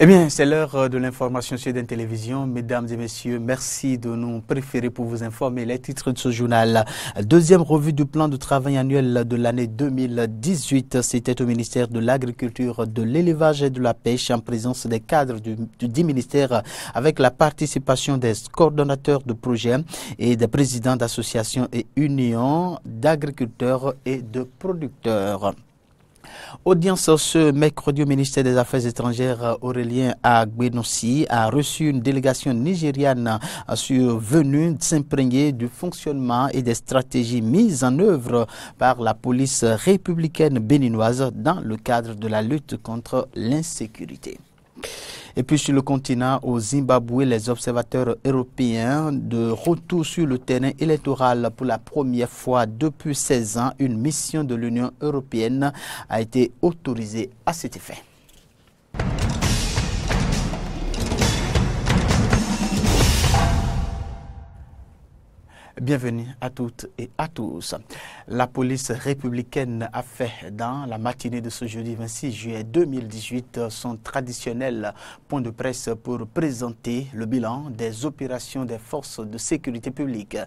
Eh bien, c'est l'heure de l'information sur une télévision. Mesdames et messieurs, merci de nous préférer pour vous informer les titres de ce journal. Deuxième revue du plan de travail annuel de l'année 2018. C'était au ministère de l'Agriculture, de l'Élevage et de la Pêche en présence des cadres du 10 ministères avec la participation des coordonnateurs de projets et des présidents d'associations et unions d'agriculteurs et de producteurs. Audience ce mercredi au ministère des Affaires étrangères, Aurélien Agbenossi a reçu une délégation nigériane venue s'imprégner du fonctionnement et des stratégies mises en œuvre par la police républicaine béninoise dans le cadre de la lutte contre l'insécurité. Et puis sur le continent, au Zimbabwe, les observateurs européens de retour sur le terrain électoral pour la première fois depuis 16 ans, une mission de l'Union européenne a été autorisée à cet effet. Bienvenue à toutes et à tous. La police républicaine a fait dans la matinée de ce jeudi 26 juillet 2018 son traditionnel point de presse pour présenter le bilan des opérations des forces de sécurité publique.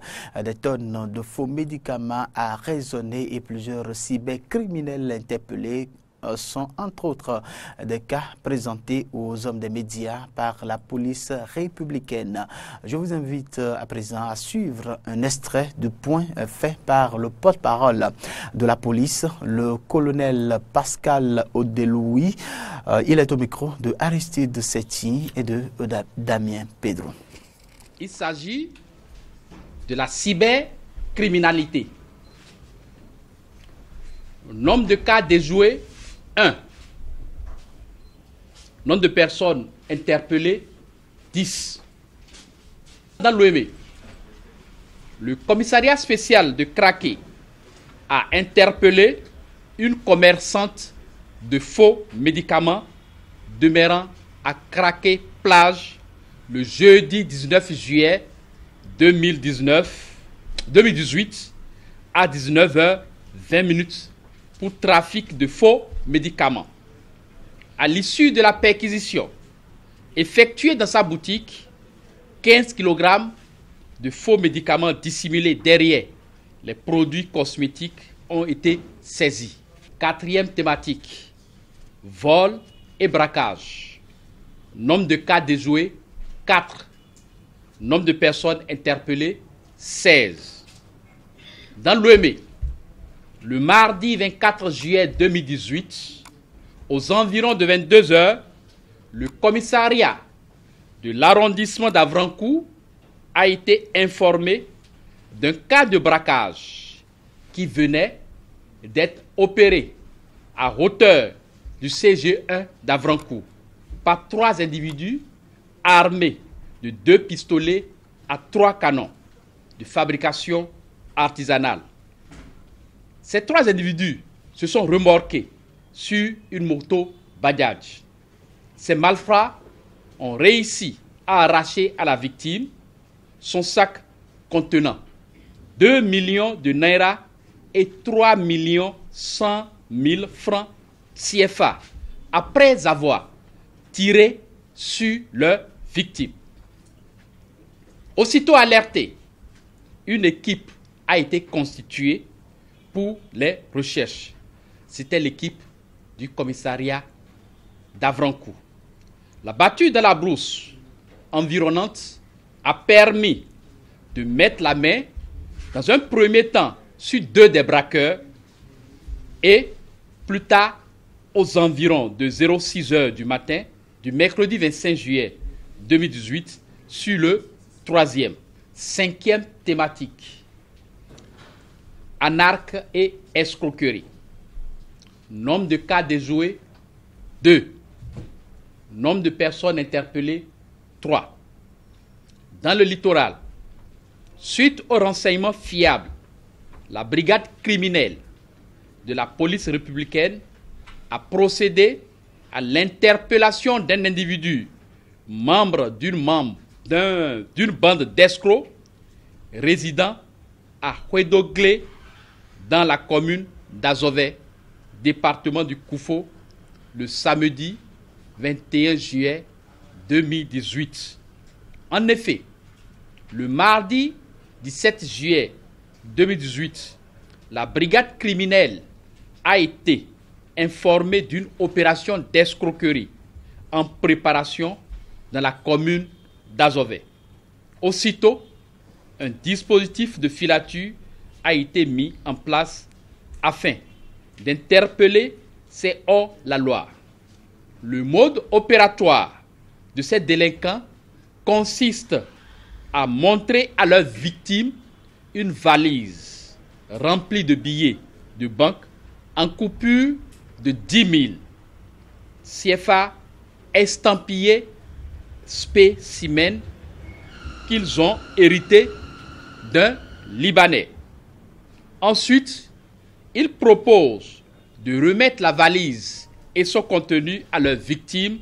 Des tonnes de faux médicaments à raisonner et plusieurs cybercriminels interpellés sont entre autres des cas présentés aux hommes des médias par la police républicaine. Je vous invite à présent à suivre un extrait du point fait par le porte-parole de la police, le colonel Pascal Odeloui. Il est au micro de Aristide Setti et de Damien Pedro. Il s'agit de la cybercriminalité. Nombre de cas déjoués, 1. Nombre de personnes interpellées, 10. Dans l'OME, le commissariat spécial de Craqué a interpellé une commerçante de faux médicaments demeurant à Craqué plage le jeudi 19 juillet 2018 à 19h20 pour trafic de faux médicaments. À l'issue de la perquisition effectuée dans sa boutique, 15 kg de faux médicaments dissimulés derrière les produits cosmétiques ont été saisis. Quatrième thématique, vol et braquage. Nombre de cas déjoués, 4. Nombre de personnes interpellées, 16. Dans l'OME, le mardi 24 juillet 2018, aux environs de 22 h, le commissariat de l'arrondissement d'Avrancourt a été informé d'un cas de braquage qui venait d'être opéré à hauteur du CG1 d'Avrancourt par 3 individus armés de 2 pistolets à 3 canons de fabrication artisanale. Ces 3 individus se sont remorqués sur une moto Bajaj. Ces malfrats ont réussi à arracher à la victime son sac contenant 2 millions de naira et 3 100 000 francs CFA après avoir tiré sur leur victime. Aussitôt alertée, une équipe a été constituée pour les recherches. C'était l'équipe du commissariat d'Avrancourt. La battue de la brousse environnante a permis de mettre la main, dans un premier temps, sur 2 des braqueurs et plus tard, aux environs de 06 h du matin, du mercredi 25 juillet 2018, sur le 3e, 5e thématique. Anarque et escroquerie. Nombre de cas déjoués, 2. Nombre de personnes interpellées, 3. Dans le littoral, suite aux renseignements fiables, la brigade criminelle de la police républicaine a procédé à l'interpellation d'un individu, membre d'une bande d'escrocs résidant à Huedoglé, dans la commune d'Azové, département du Koufo, le samedi 21 juillet 2018. En effet, le mardi 17 juillet 2018, la brigade criminelle a été informée d'une opération d'escroquerie en préparation dans la commune d'Azové. Aussitôt, un dispositif de filature a été mis en place afin d'interpeller ces hors-la-loi. Le mode opératoire de ces délinquants consiste à montrer à leurs victimes une valise remplie de billets de banque en coupure de 10 000 CFA estampillés spécimens qu'ils ont hérité d'un Libanais. Ensuite, ils proposent de remettre la valise et son contenu à leurs victimes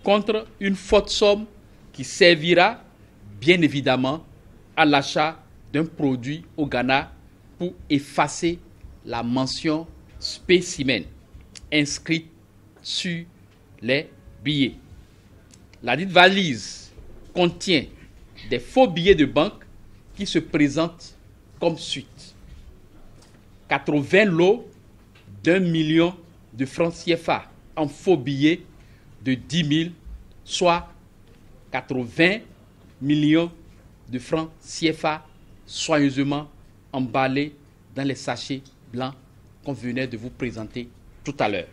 contre une forte somme qui servira bien évidemment à l'achat d'un produit au Ghana pour effacer la mention spécimen inscrite sur les billets. La dite valise contient des faux billets de banque qui se présentent comme suite. 80 lots d'1 million de francs CFA en faux billets de 10 000, soit 80 millions de francs CFA soigneusement emballés dans les sachets blancs qu'on venait de vous présenter tout à l'heure.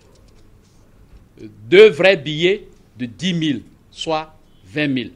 2 vrais billets de 10 000, soit 20 000.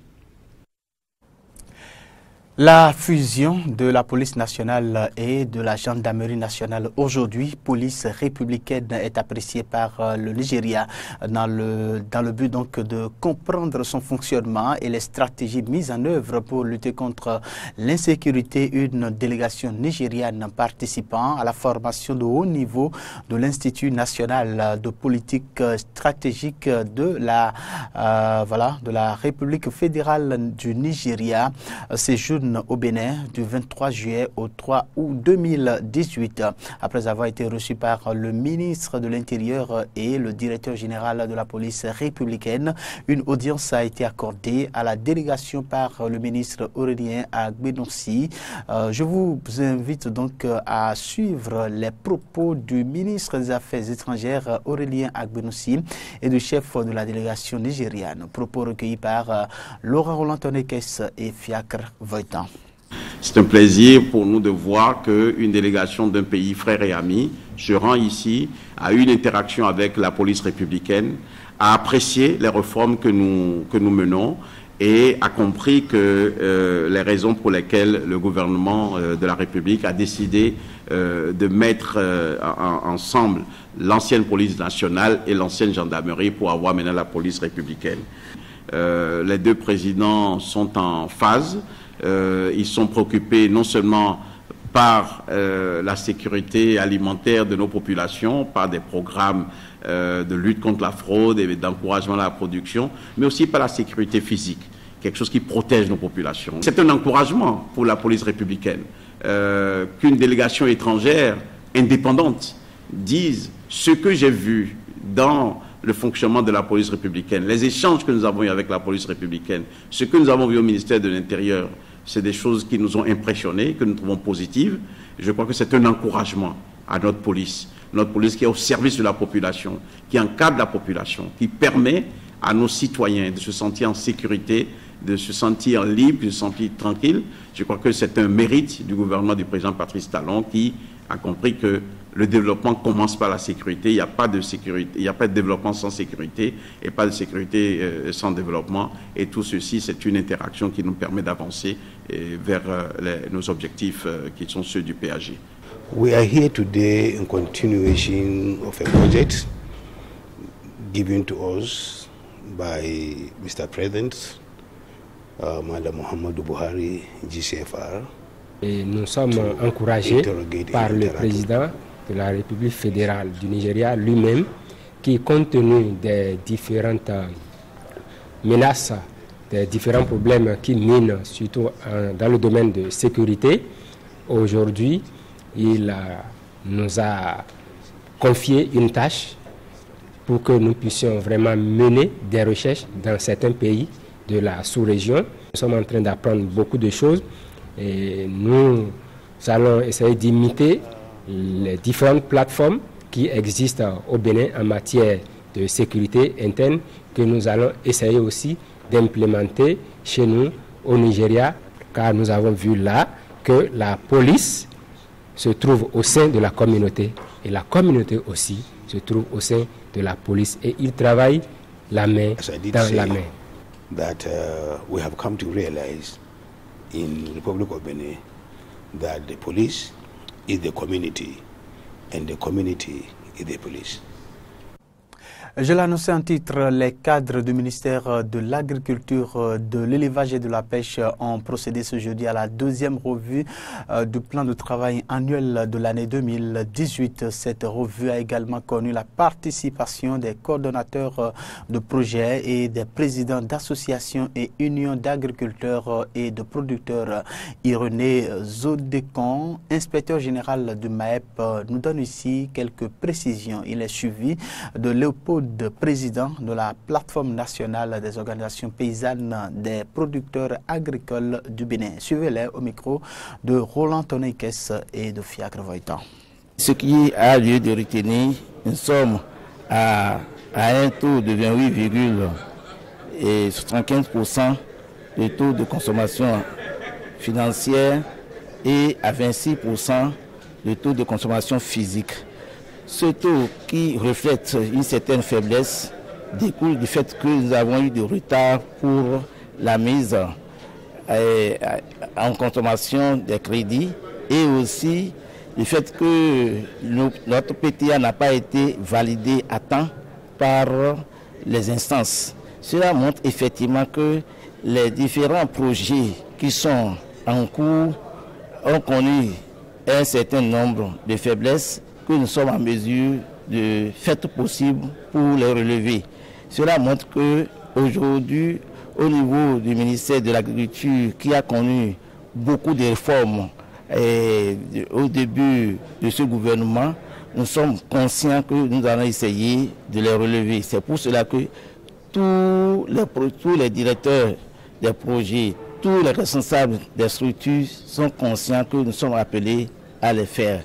La fusion de la police nationale et de la gendarmerie nationale aujourd'hui, police républicaine, est appréciée par le Nigeria dans le but donc de comprendre son fonctionnement et les stratégies mises en œuvre pour lutter contre l'insécurité. Une délégation nigériane participant à la formation de haut niveau de l'Institut national de politique stratégique de la République fédérale du Nigeria séjourne au Bénin du 23 juillet au 3 août 2018, après avoir été reçu par le ministre de l'Intérieur et le directeur général de la police républicaine. Une audience a été accordée à la délégation par le ministre Aurélien Agbenossi. Je vous invite donc à suivre les propos du ministre des Affaires étrangères Aurélien Agbenossi et du chef de la délégation nigériane. Propos recueillis par Laura Roland-Tonekes et Fiacre Voitan. C'est un plaisir pour nous de voir qu'une délégation d'un pays frère et ami se rend ici, a eu une interaction avec la police républicaine, a apprécié les réformes que nous menons et a compris que les raisons pour lesquelles le gouvernement de la République a décidé de mettre ensemble l'ancienne police nationale et l'ancienne gendarmerie pour avoir maintenant la police républicaine. Les deux présidents sont en phase. Ils sont préoccupés non seulement par la sécurité alimentaire de nos populations, par des programmes de lutte contre la fraude et d'encouragement à la production, mais aussi par la sécurité physique, quelque chose qui protège nos populations. C'est un encouragement pour la police républicaine qu'une délégation étrangère indépendante dise ce que j'ai vu dans le fonctionnement de la police républicaine, les échanges que nous avons eu avec la police républicaine, ce que nous avons vu au ministère de l'Intérieur, c'est des choses qui nous ont impressionnés, que nous trouvons positives. Je crois que c'est un encouragement à notre police qui est au service de la population, qui encadre la population, qui permet à nos citoyens de se sentir en sécurité, de se sentir libre, de se sentir tranquille. Je crois que c'est un mérite du gouvernement du président Patrice Talon qui a compris que le développement commence par la sécurité. Il n'y a pas de sécurité, il n'y a pas de développement sans sécurité et pas de sécurité sans développement. Et tout ceci, c'est une interaction qui nous permet d'avancer vers nos objectifs qui sont ceux du PAG. We are here today in continuation of a project given to us by Mr. President, Madam Muhammadu Buhari, GCFR. Et nous sommes encouragés par le président de la République fédérale du Nigeria lui-même, qui, compte tenu des différentes menaces, des différents problèmes qui minent, surtout dans le domaine de sécurité, aujourd'hui, il nous a confié une tâche pour que nous puissions vraiment mener des recherches dans certains pays de la sous-région. Nous sommes en train d'apprendre beaucoup de choses et nous allons essayer d'imiter les différentes plateformes qui existent au Bénin en matière de sécurité interne, que nous allons essayer aussi d'implémenter chez nous au Nigeria, car nous avons vu là que la police se trouve au sein de la communauté et la communauté aussi se trouve au sein de la police et ils travaillent la main dans la main. That we have come to realize in the Republic of Benin that the police is the community and the community is the police. Je l'annonçais en titre, les cadres du ministère de l'Agriculture, de l'Élevage et de la Pêche ont procédé ce jeudi à la deuxième revue du plan de travail annuel de l'année 2018. Cette revue a également connu la participation des coordonnateurs de projets et des présidents d'associations et unions d'agriculteurs et de producteurs. Irénée Zodécon, inspecteur général du MAEP, nous donne ici quelques précisions. Il est suivi de Léopold, président de la plateforme nationale des organisations paysannes des producteurs agricoles du Bénin. Suivez-les au micro de Roland Tonekes et de Fiacre Voitan. Ce qui a lieu de retenir, nous sommes à un taux de 28,75% de taux de consommation financière et à 26% de taux de consommation physique. Ce taux qui reflète une certaine faiblesse découle du fait que nous avons eu du retard pour la mise en consommation des crédits et aussi du fait que notre PTA n'a pas été validé à temps par les instances. Cela montre effectivement que les différents projets qui sont en cours ont connu un certain nombre de faiblesses que nous sommes en mesure de faire tout possible pour les relever. Cela montre qu'aujourd'hui, au niveau du ministère de l'Agriculture, qui a connu beaucoup de réformes au début de ce gouvernement, nous sommes conscients que nous allons essayer de les relever. C'est pour cela que tous les directeurs des projets, tous les responsables des structures sont conscients que nous sommes appelés à les faire.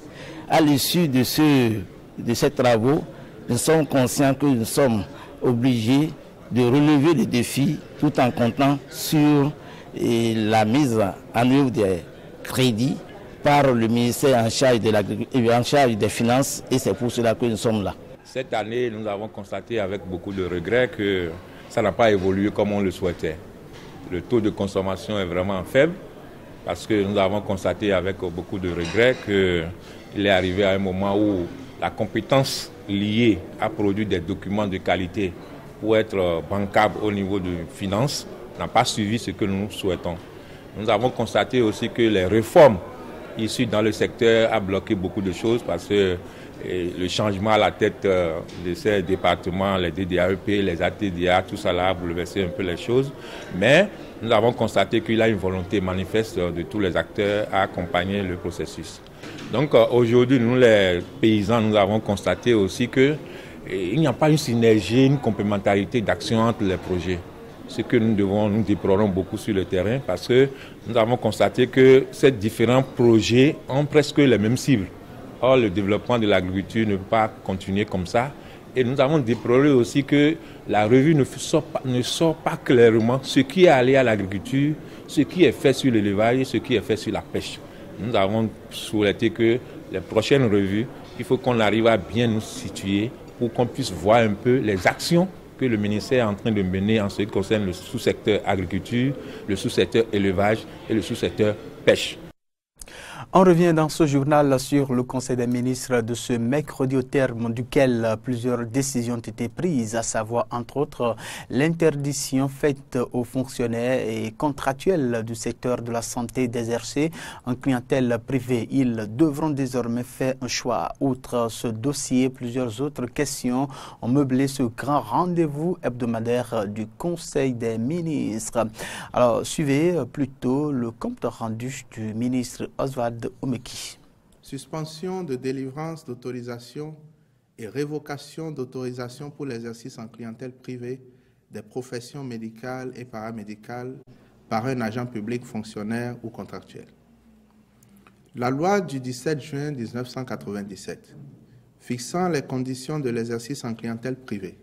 À l'issue de ces travaux, nous sommes conscients que nous sommes obligés de relever les défis tout en comptant sur la mise en œuvre des crédits par le ministère en charge de l'agriculture, en charge des finances, et c'est pour cela que nous sommes là. Cette année, nous avons constaté avec beaucoup de regrets que ça n'a pas évolué comme on le souhaitait. Le taux de consommation est vraiment faible parce que nous avons constaté avec beaucoup de regrets qu'il est arrivé à un moment où la compétence liée à produire des documents de qualité pour être bancable au niveau de finances n'a pas suivi ce que nous souhaitons. Nous avons constaté aussi que les réformes issues dans le secteur ont bloqué beaucoup de choses parce que le changement à la tête de ces départements, les DDAEP, les ATDA, tout ça là a bouleversé un peu les choses. Mais nous avons constaté qu'il y a une volonté manifeste de tous les acteurs à accompagner le processus. Donc aujourd'hui, nous les paysans, nous avons constaté aussi qu'il n'y a pas une synergie, une complémentarité d'action entre les projets. Ce que nous déplorons beaucoup sur le terrain parce que nous avons constaté que ces différents projets ont presque les mêmes cibles. Or, le développement de l'agriculture ne peut pas continuer comme ça. Et nous avons déploré aussi que la revue ne sort pas clairement ce qui est allé à l'agriculture, ce qui est fait sur l'élevage et ce qui est fait sur la pêche. Nous avons souhaité que les prochaines revues, il faut qu'on arrive à bien nous situer pour qu'on puisse voir un peu les actions que le ministère est en train de mener en ce qui concerne le sous-secteur agriculture, le sous-secteur élevage et le sous-secteur pêche. On revient dans ce journal sur le Conseil des ministres de ce mercredi au terme duquel plusieurs décisions ont été prises, à savoir entre autres l'interdiction faite aux fonctionnaires et contractuels du secteur de la santé d'exercer en clientèle privée. Ils devront désormais faire un choix. Outre ce dossier, plusieurs autres questions ont meublé ce grand rendez-vous hebdomadaire du Conseil des ministres. Alors, suivez plutôt le compte rendu du ministre Oswald Omeki. Suspension de délivrance d'autorisation et révocation d'autorisation pour l'exercice en clientèle privée des professions médicales et paramédicales par un agent public, fonctionnaire ou contractuel. La loi du 17 juin 1997, fixant les conditions de l'exercice en clientèle privée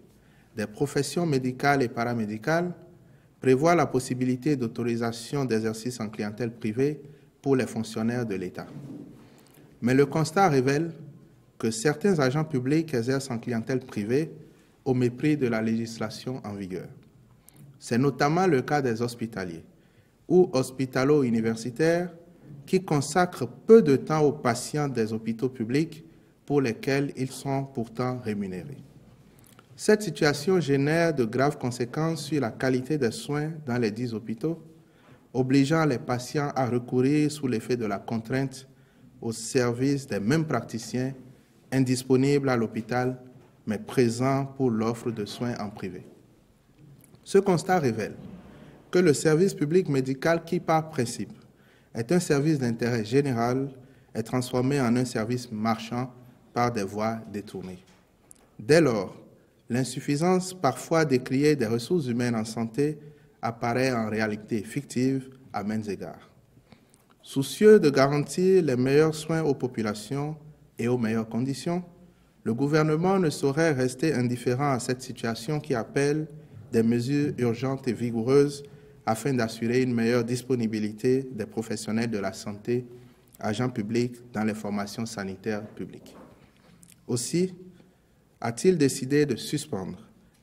des professions médicales et paramédicales, prévoit la possibilité d'autorisation d'exercice en clientèle privée pour les fonctionnaires de l'État. Mais le constat révèle que certains agents publics exercent en clientèle privée au mépris de la législation en vigueur. C'est notamment le cas des hospitaliers ou hospitalo-universitaires qui consacrent peu de temps aux patients des hôpitaux publics pour lesquels ils sont pourtant rémunérés. Cette situation génère de graves conséquences sur la qualité des soins dans les 10 hôpitaux, obligeant les patients à recourir sous l'effet de la contrainte au service des mêmes praticiens indisponibles à l'hôpital, mais présents pour l'offre de soins en privé. Ce constat révèle que le service public médical, qui par principe est un service d'intérêt général, est transformé en un service marchand par des voies détournées. Dès lors, l'insuffisance parfois décriée des ressources humaines en santé apparaît en réalité fictive à maints égards. Soucieux de garantir les meilleurs soins aux populations et aux meilleures conditions, le gouvernement ne saurait rester indifférent à cette situation qui appelle des mesures urgentes et vigoureuses afin d'assurer une meilleure disponibilité des professionnels de la santé, agents publics dans les formations sanitaires publiques. Aussi, a-t-il décidé de suspendre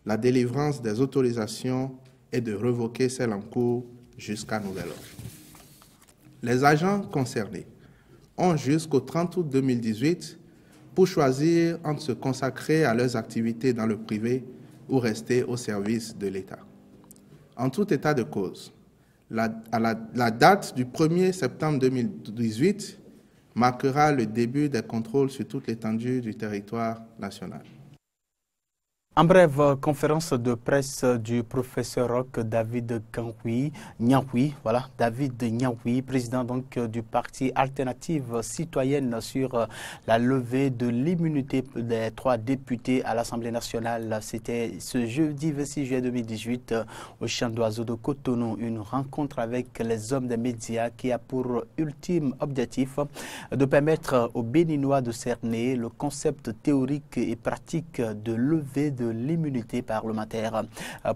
la délivrance des autorisations et de revoquer celles en cours jusqu'à nouvel ordre. Les agents concernés ont jusqu'au 30 août 2018 pour choisir entre se consacrer à leurs activités dans le privé ou rester au service de l'État. En tout état de cause, la date du 1er septembre 2018 marquera le début des contrôles sur toute l'étendue du territoire national. En brève conférence de presse du professeur Roch David Nyaoui, président donc du parti Alternative Citoyenne sur la levée de l'immunité des 3 députés à l'Assemblée nationale. C'était ce jeudi 26 juillet 2018 au Champ d'Oiseaux de Cotonou, une rencontre avec les hommes des médias qui a pour ultime objectif de permettre aux Béninois de cerner le concept théorique et pratique de levée de l'immunité parlementaire.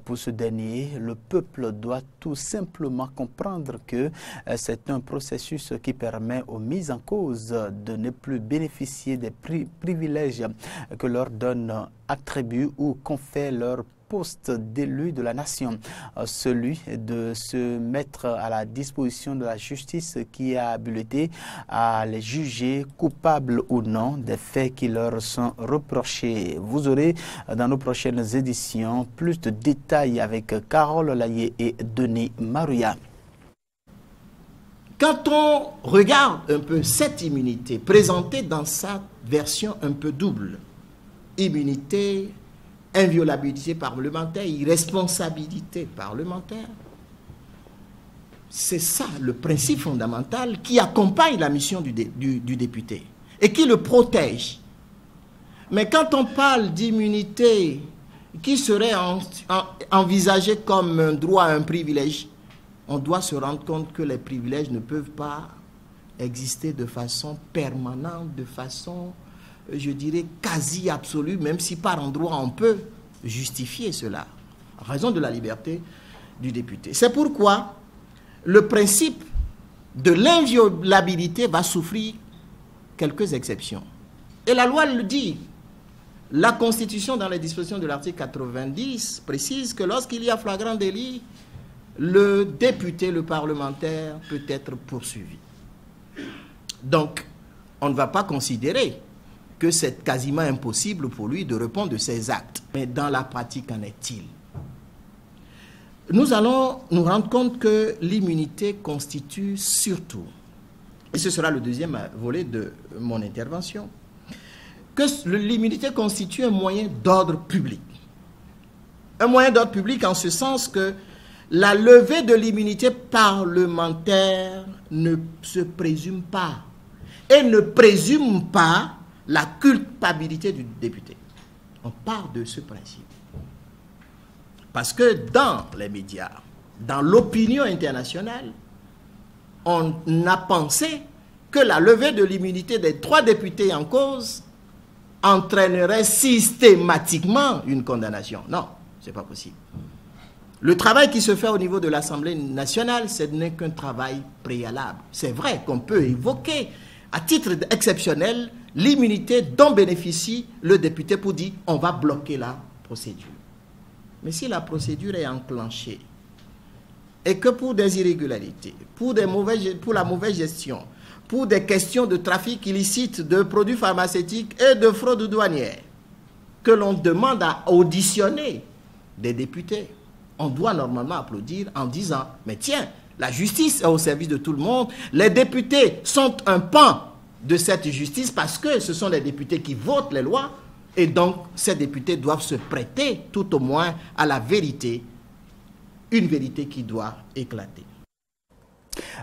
Pour ce dernier, le peuple doit tout simplement comprendre que c'est un processus qui permet aux mises en cause de ne plus bénéficier des privilèges que leur donne, attribue ou confère leur poste d'élu de la nation, celui de se mettre à la disposition de la justice qui a habilité à les juger coupables ou non des faits qui leur sont reprochés. Vous aurez dans nos prochaines éditions plus de détails avec Carole Laillé et Denis Marouya. Quand on regarde un peu cette immunité présentée dans sa version un peu double, immunité, inviolabilité parlementaire, irresponsabilité parlementaire. C'est ça le principe fondamental qui accompagne la mission du député et qui le protège. Mais quand on parle d'immunité qui serait envisagée comme un droit, un privilège, on doit se rendre compte que les privilèges ne peuvent pas exister de façon permanente, de façon, je dirais, quasi absolue, même si par endroit on peut justifier cela, en raison de la liberté du député. C'est pourquoi le principe de l'inviolabilité va souffrir quelques exceptions. Et la loi le dit. La Constitution, dans les dispositions de l'article 90, précise que lorsqu'il y a flagrant délit, le député, le parlementaire peut être poursuivi. Donc, on ne va pas considérer que c'est quasiment impossible pour lui de répondre de ses actes. Mais dans la pratique, qu'en est-il? Nous allons nous rendre compte que l'immunité constitue surtout, et ce sera le deuxième volet de mon intervention, que l'immunité constitue un moyen d'ordre public. Un moyen d'ordre public en ce sens que la levée de l'immunité parlementaire ne se présume pas et ne présume pas la culpabilité du député. On part de ce principe. Parce que dans les médias, dans l'opinion internationale, on a pensé que la levée de l'immunité des 3 députés en cause entraînerait systématiquement une condamnation. Non, ce n'est pas possible. Le travail qui se fait au niveau de l'Assemblée nationale, ce n'est qu'un travail préalable. C'est vrai qu'on peut évoquer, à titre exceptionnel, l'immunité dont bénéficie le député pour dire on va bloquer la procédure. Mais si la procédure est enclenchée et que pour des irrégularités, pour la mauvaise gestion, pour des questions de trafic illicite de produits pharmaceutiques et de fraude douanière, que l'on demande à auditionner des députés, on doit normalement applaudir en disant « Mais tiens, la justice est au service de tout le monde, les députés sont un pan de cette justice parce que ce sont les députés qui votent les lois et donc ces députés doivent se prêter tout au moins à la vérité, une vérité qui doit éclater. »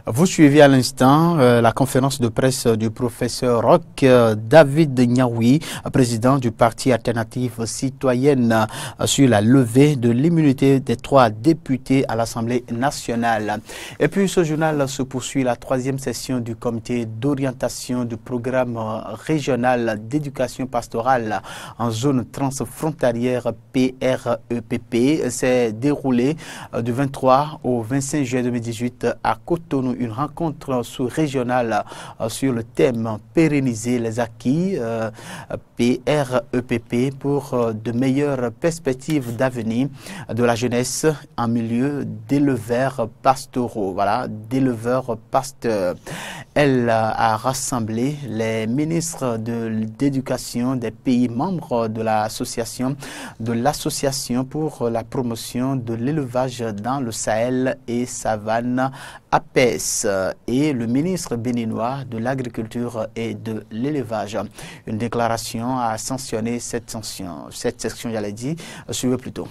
Vous suivez à l'instant la conférence de presse du professeur Roch David Niaoui, président du Parti Alternative Citoyenne, sur la levée de l'immunité des 3 députés à l'Assemblée nationale. Et puis ce journal se poursuit la 3e session du comité d'orientation du programme régional d'éducation pastorale en zone transfrontalière PREPP. S'est déroulée du 23 au 25 juillet 2018 à Cotonou, une rencontre sous-régionale sur le thème pérenniser les acquis PREPP pour de meilleures perspectives d'avenir de la jeunesse en milieu d'éleveurs pastoraux. Voilà, d'éleveurs pasteurs. Elle a rassemblé les ministres de l'éducation des pays membres de l'association pour la promotion de l'élevage dans le Sahel et Savane APES et le ministre béninois de l'agriculture et de l'élevage. Une déclaration a sanctionné cette section, j'allais dire, suivez plutôt.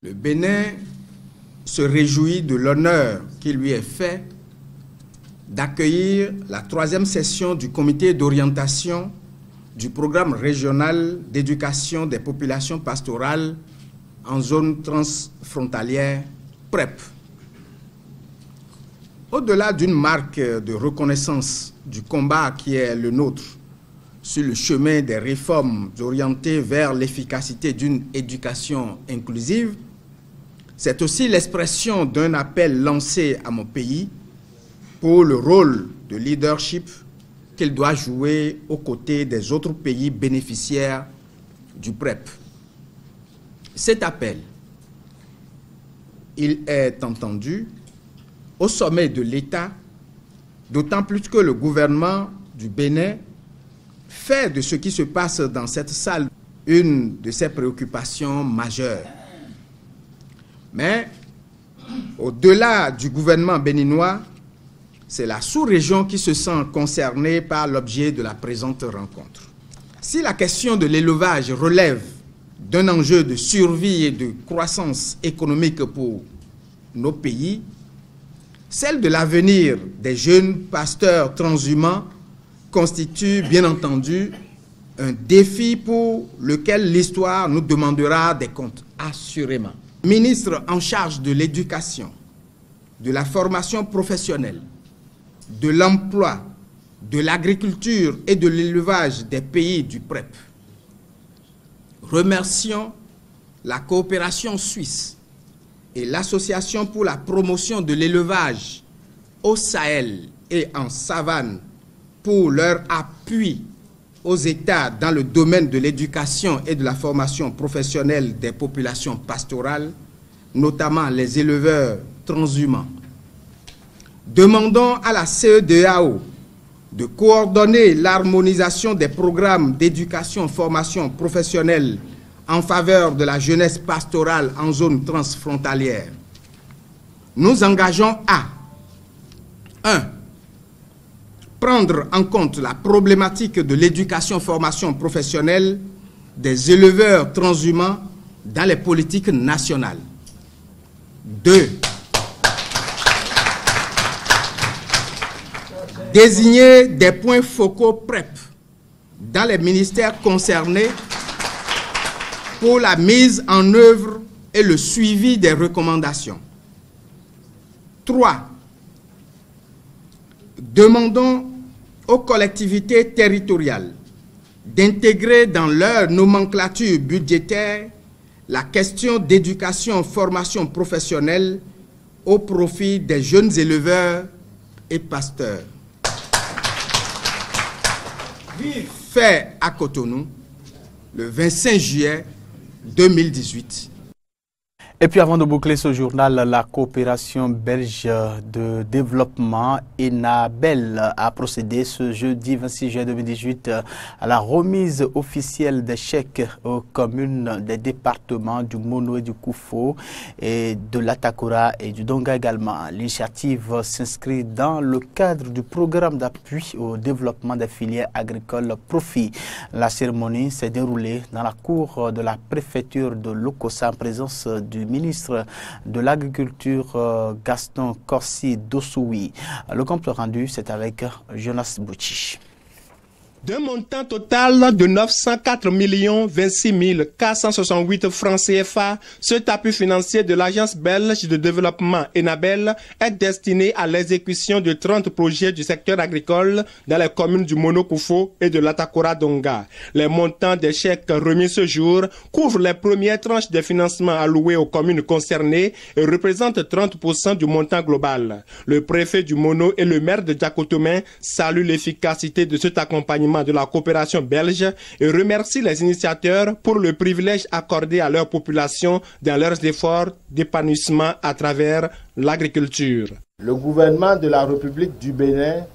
Le Bénin se réjouit de l'honneur qui lui est fait d'accueillir la 3e session du comité d'orientation du programme régional d'éducation des populations pastorales en zone transfrontalière PREP. Au-delà d'une marque de reconnaissance du combat qui est le nôtre sur le chemin des réformes orientées vers l'efficacité d'une éducation inclusive, c'est aussi l'expression d'un appel lancé à mon pays pour le rôle de leadership qu'il doit jouer aux côtés des autres pays bénéficiaires du PREP. Cet appel, il est entendu au sommet de l'État, d'autant plus que le gouvernement du Bénin fait de ce qui se passe dans cette salle une de ses préoccupations majeures. Mais au-delà du gouvernement béninois, c'est la sous-région qui se sent concernée par l'objet de la présente rencontre. Si la question de l'élevage relève d'un enjeu de survie et de croissance économique pour nos pays, celle de l'avenir des jeunes pasteurs transhumants constitue bien entendu un défi pour lequel l'histoire nous demandera des comptes, assurément. Ministre en charge de l'éducation, de la formation professionnelle, de l'emploi, de l'agriculture et de l'élevage des pays du PREP. Remercions la coopération suisse et l'Association pour la promotion de l'élevage au Sahel et en savane pour leur appui aux États dans le domaine de l'éducation et de la formation professionnelle des populations pastorales, notamment les éleveurs transhumants. Demandons à la CEDEAO de coordonner l'harmonisation des programmes d'éducation-formation professionnelle en faveur de la jeunesse pastorale en zone transfrontalière. Nous engageons à 1. Prendre en compte la problématique de l'éducation-formation professionnelle des éleveurs transhumants dans les politiques nationales. 2. Désigner des points focaux PREP dans les ministères concernés pour la mise en œuvre et le suivi des recommandations. 3. Demandons aux collectivités territoriales d'intégrer dans leur nomenclature budgétaire la question d'éducation, formation professionnelle au profit des jeunes éleveurs et pasteurs. Fait à Cotonou le 25 juillet 2018. Et puis avant de boucler ce journal, la coopération belge de développement ENABEL a procédé ce jeudi 26 juillet 2018 à la remise officielle des chèques aux communes des départements du Mono et du Koufo et de l'Atakora et du Donga également. L'initiative s'inscrit dans le cadre du programme d'appui au développement des filières agricoles Profit. La cérémonie s'est déroulée dans la cour de la préfecture de Lokossa en présence du ministre de l'Agriculture Gaston Corsi Dossoui. Le compte rendu, c'est avec Jonas Bouchi. D'un montant total de 904 26 468 francs CFA, cet appui financier de l'Agence belge de développement ENABEL est destiné à l'exécution de 30 projets du secteur agricole dans les communes du Mono-Koufo et de l'Atakora Donga. Les montants des chèques remis ce jour couvrent les premières tranches des financements alloués aux communes concernées et représentent 30% du montant global. Le préfet du Mono et le maire de Diakotomé saluent l'efficacité de cet accompagnement de la coopération belge et remercie les initiateurs pour le privilège accordé à leur population dans leurs efforts d'épanouissement à travers l'agriculture. Le gouvernement de la République du Bénin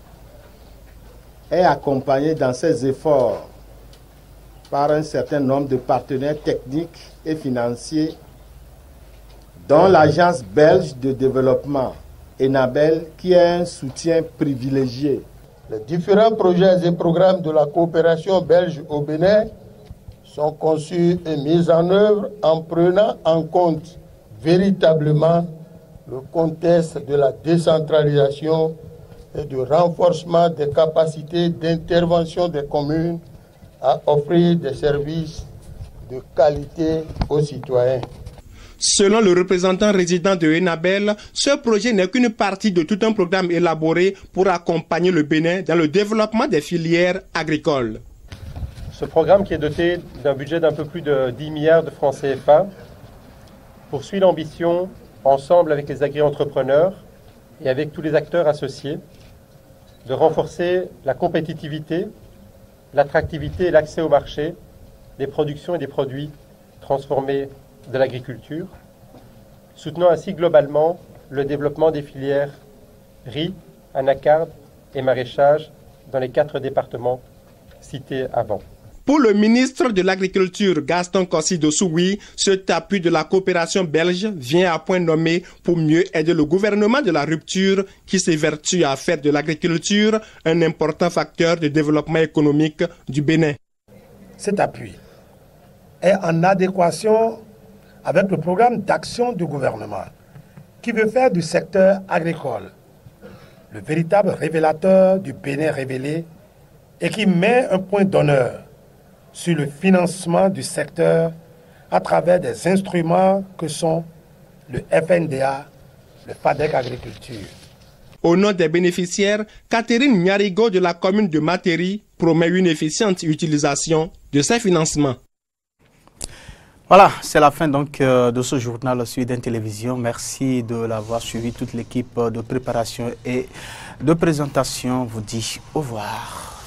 est accompagné dans ses efforts par un certain nombre de partenaires techniques et financiers, dont l'Agence belge de développement ENABEL, qui est un soutien privilégié. Les différents projets et programmes de la coopération belge au Bénin sont conçus et mis en œuvre en prenant en compte véritablement le contexte de la décentralisation et du renforcement des capacités d'intervention des communes à offrir des services de qualité aux citoyens. Selon le représentant résident de ENABEL, ce projet n'est qu'une partie de tout un programme élaboré pour accompagner le Bénin dans le développement des filières agricoles. Ce programme, qui est doté d'un budget d'un peu plus de 10 milliards de francs CFA, poursuit l'ambition, ensemble avec les agri-entrepreneurs et avec tous les acteurs associés, de renforcer la compétitivité, l'attractivité et l'accès au marché des productions et des produits transformés de l'agriculture, soutenant ainsi globalement le développement des filières riz, anacarde et maraîchage dans les 4 départements cités avant. Pour le ministre de l'Agriculture Gaston Corsi Dossoui, cet appui de la coopération belge vient à point nommé pour mieux aider le gouvernement de la rupture qui s'évertue à faire de l'agriculture un important facteur de développement économique du Bénin. Cet appui est en adéquation avec le programme d'action du gouvernement qui veut faire du secteur agricole le véritable révélateur du Bénin révélé et qui met un point d'honneur sur le financement du secteur à travers des instruments que sont le FNDA, le FADEC Agriculture. Au nom des bénéficiaires, Catherine Nyarigo de la commune de Materi promet une efficiente utilisation de ces financements. Voilà, c'est la fin donc de ce journal Sud Télévision. Merci de l'avoir suivi. Toute l'équipe de préparation et de présentation vous dit au revoir.